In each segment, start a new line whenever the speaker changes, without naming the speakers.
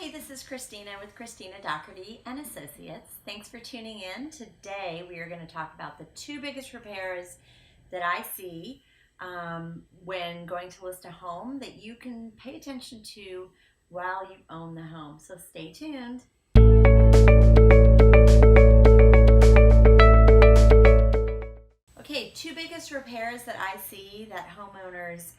Hi, this is Christina with Cristina Dougherty and Associates. Thanks for tuning in. Today we are going to talk about the two biggest repairs that I see when going to list a home that you can pay attention to while you own the home. So stay tuned. Okay, two biggest repairs that I see that homeowners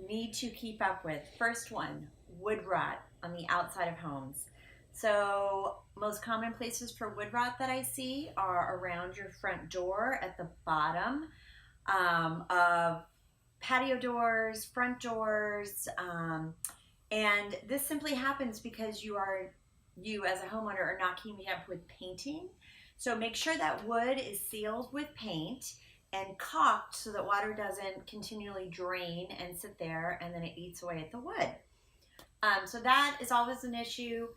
need to keep up with. First one, wood rot on the outside of homes. So most common places for wood rot that I see are around your front door, at the bottom of patio doors, front doors, and this simply happens because you as a homeowner are not keeping up with painting. So make sure that wood is sealed with paint and caulked so that water doesn't continually drain and sit there and then it eats away at the wood. So that is always an issue.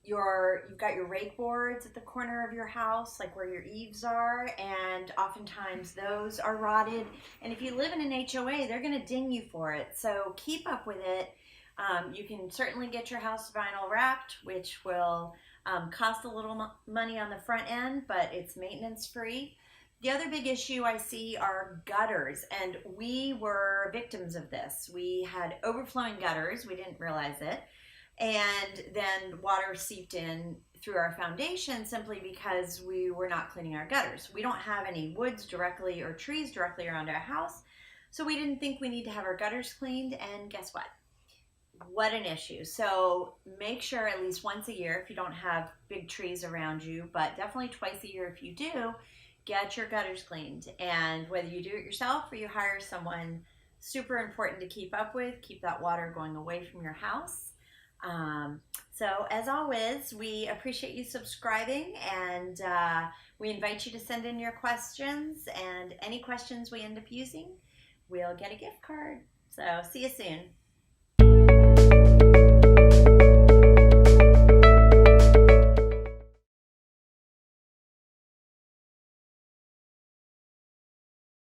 You've got your rake boards at the corner of your house, like where your eaves are, and oftentimes those are rotted. And if you live in an HOA, they're going to ding you for it. So keep up with it. You can certainly get your house vinyl wrapped, which will cost a little money on the front end, but it's maintenance free. The other big issue I see are gutters, and we were victims of this. We had overflowing gutters, we didn't realize it, and then water seeped in through our foundation simply because we were not cleaning our gutters. We don't have any woods directly or trees directly around our house, so we didn't think we need to have our gutters cleaned, and guess what? What an issue. So make sure at least once a year, if you don't have big trees around you, but definitely twice a year if you do, get your gutters cleaned. And whether you do it yourself or you hire someone, super important to keep up with, keep that water going away from your house. So as always, we appreciate you subscribing, and we invite you to send in your questions, and any questions we end up using, we'll get a gift card. So see you soon.